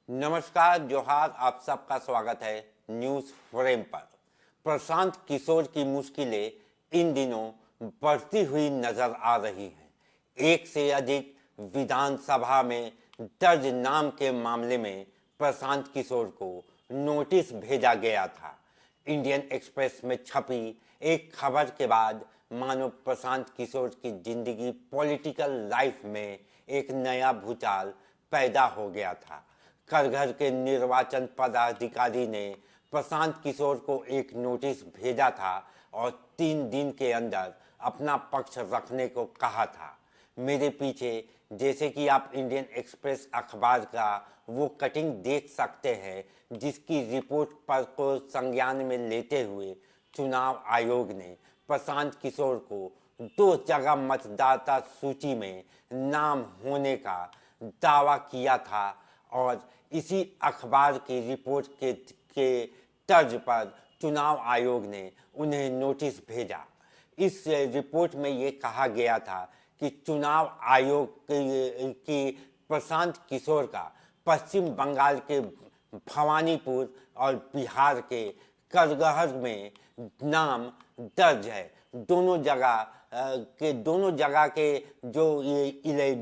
नमस्कार जोहार, आप सबका स्वागत है न्यूज फ्रेम पर। प्रशांत किशोर की मुश्किलें इन दिनों बढ़ती हुई नजर आ रही हैं। एक से अधिक विधानसभा में दर्ज नाम के मामले में प्रशांत किशोर को नोटिस भेजा गया था। इंडियन एक्सप्रेस में छपी एक खबर के बाद मानो प्रशांत किशोर की जिंदगी पॉलिटिकल लाइफ में एक नया भूचाल पैदा हो गया था। करघर के निर्वाचन पदाधिकारी ने प्रशांत किशोर को एक नोटिस भेजा था और 3 दिन के अंदर अपना पक्ष रखने को कहा था। मेरे पीछे जैसे कि आप इंडियन एक्सप्रेस अखबार का वो कटिंग देख सकते हैं, जिसकी रिपोर्ट पर को संज्ञान में लेते हुए चुनाव आयोग ने प्रशांत किशोर को 2 जगह मतदाता सूची में नाम होने का दावा किया था और इसी अखबार की रिपोर्ट के तर्ज पर चुनाव आयोग ने उन्हें नोटिस भेजा। इस रिपोर्ट में ये कहा गया था कि चुनाव आयोग की प्रशांत किशोर का पश्चिम बंगाल के भवानीपुर और बिहार के करगहर में नाम दर्ज है। दोनों जगह के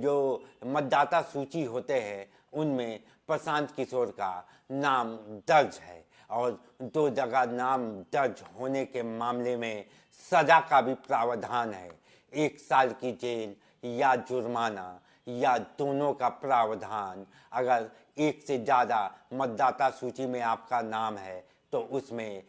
जो मतदाता सूची होते हैं उनमें प्रशांत किशोर का नाम दर्ज है और 2 जगह नाम दर्ज होने के मामले में सजा का भी प्रावधान है। 1 साल की जेल या जुर्माना या दोनों का प्रावधान। अगर एक से ज़्यादा मतदाता सूची में आपका नाम है तो उसमें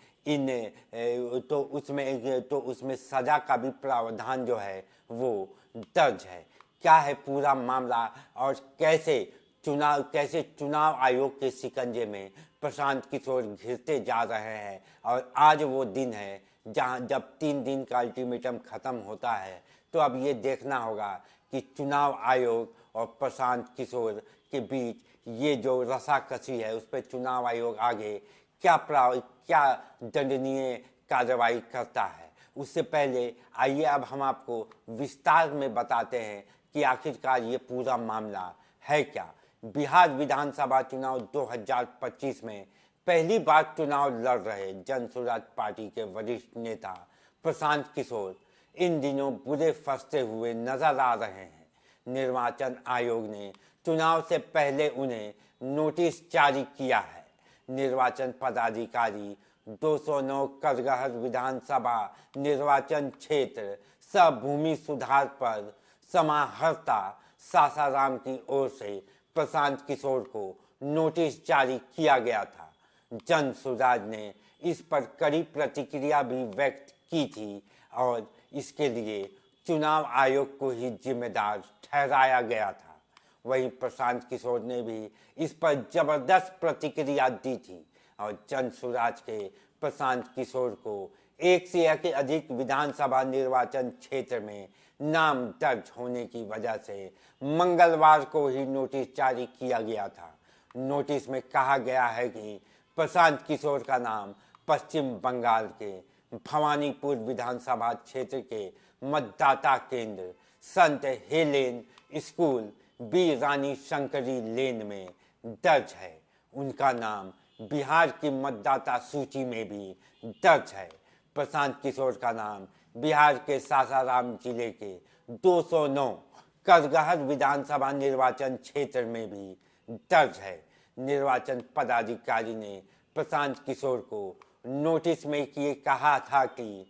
सजा का भी प्रावधान जो है वो दर्ज है। क्या है पूरा मामला और कैसे चुनाव आयोग के शिकंजे में प्रशांत किशोर घिरते जा रहे हैं। और आज वो दिन है जब 3 दिन का अल्टीमेटम खत्म होता है, तो अब ये देखना होगा कि चुनाव आयोग और प्रशांत किशोर के बीच ये जो रसाकसी है उस पर चुनाव आयोग आगे क्या दंडनीय कार्रवाई करता है। उससे पहले आइए अब हम आपको विस्तार में बताते हैं कि आखिरकार ये पूरा मामला है क्या। बिहार विधानसभा चुनाव 2025 में पहली बार चुनाव लड़ रहे जन सुराज पार्टी के वरिष्ठ नेता प्रशांत किशोर इन दिनों बुरे फंसते हुए नजर आ रहे हैं। निर्वाचन आयोग ने चुनाव से पहले उन्हें नोटिस जारी किया है। निर्वाचन पदाधिकारी 209 करगहर विधानसभा निर्वाचन क्षेत्र भूमि सुधार पर समाहर्ता सासाराम की ओर से प्रशांत किशोर को नोटिस जारी किया गया था। जन सुराज ने इस पर कड़ी प्रतिक्रिया भी व्यक्त की थी और इसके लिए चुनाव आयोग को ही जिम्मेदार ठहराया गया था। वहीं प्रशांत किशोर ने भी इस पर जबरदस्त प्रतिक्रिया दी थी और जन सुराज के प्रशांत किशोर को एक से अधिक विधानसभा निर्वाचन क्षेत्र में नाम दर्ज होने की वजह से मंगलवार को ही नोटिस जारी किया गया था। नोटिस में कहा गया है कि प्रशांत किशोर का नाम पश्चिम बंगाल के भवानीपुर विधानसभा क्षेत्र के मतदाता केंद्र संत हेलेन स्कूल बी रानी शंकरी लेन में दर्ज है। उनका नाम बिहार की मतदाता सूची में भी दर्ज है। प्रशांत किशोर का नाम बिहार के सासाराम जिले के 209 करगहर विधानसभा निर्वाचन क्षेत्र में भी दर्ज है। निर्वाचन पदाधिकारी ने प्रशांत किशोर को नोटिस में ये कहा था कि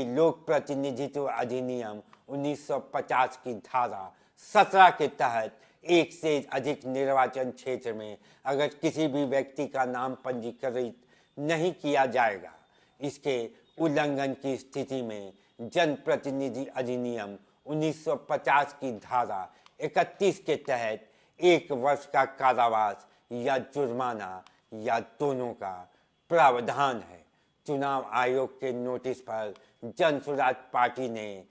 लोक प्रतिनिधित्व अधिनियम 1950 की धारा 17 के तहत एक से अधिक निर्वाचन क्षेत्र में अगर किसी भी व्यक्ति का नाम पंजीकृत नहीं किया जाएगा, इसके उल्लंघन की स्थिति में जनप्रतिनिधि अधिनियम 1950 की धारा 31 के तहत 1 वर्ष का कारावास या जुर्माना या दोनों का प्रावधान है। चुनाव आयोग के नोटिस पर जन सुराज पार्टी ने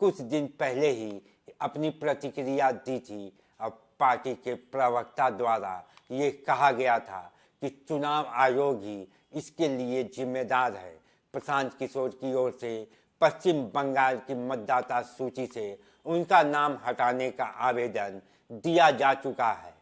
कुछ दिन पहले ही अपनी प्रतिक्रिया दी थी और पार्टी के प्रवक्ता द्वारा ये कहा गया था कि चुनाव आयोग ही इसके लिए जिम्मेदार है। प्रशांत किशोर की ओर से पश्चिम बंगाल की मतदाता सूची से उनका नाम हटाने का आवेदन दिया जा चुका है।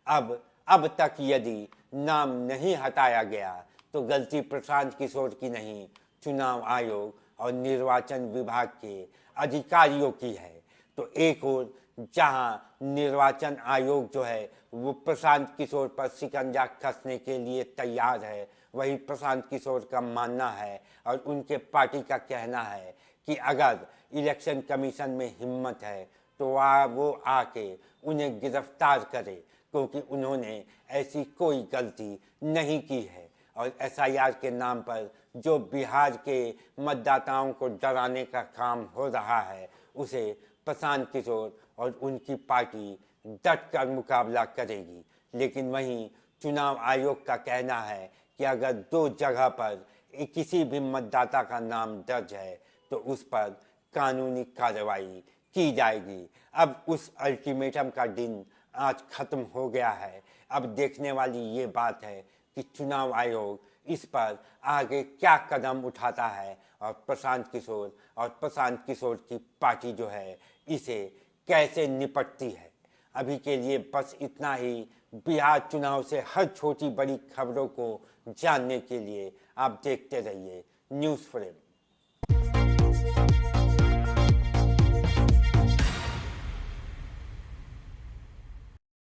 अब अब तक यदि नाम नहीं हटाया गया तो गलती प्रशांत किशोर की नहीं, चुनाव आयोग और निर्वाचन विभाग के अधिकारियों की है। तो एक और जहां निर्वाचन आयोग जो है वो प्रशांत किशोर पर शिकंजा कसने के लिए तैयार है, वही प्रशांत किशोर का मानना है और उनके पार्टी का कहना है कि अगर इलेक्शन कमीशन में हिम्मत है तो वो आके उन्हें गिरफ्तार करे, क्योंकि उन्होंने ऐसी कोई गलती नहीं की है। और एसआईआर के नाम पर जो बिहार के मतदाताओं को डराने का काम हो रहा है, उसे प्रशांत किशोर और उनकी पार्टी डट कर मुकाबला करेगी। लेकिन वहीं चुनाव आयोग का कहना है कि अगर 2 जगह पर किसी भी मतदाता का नाम दर्ज है तो उस पर कानूनी कार्रवाई की जाएगी। अब उस अल्टीमेटम का दिन आज खत्म हो गया है। अब देखने वाली ये बात है कि चुनाव आयोग इस पर आगे क्या कदम उठाता है और प्रशांत किशोर की पार्टी जो है इसे कैसे निपटती है। अभी के लिए बस इतना ही। बिहार चुनाव से हर छोटी बड़ी खबरों को जानने के लिए आप देखते रहिए न्यूज़ फ्रेम।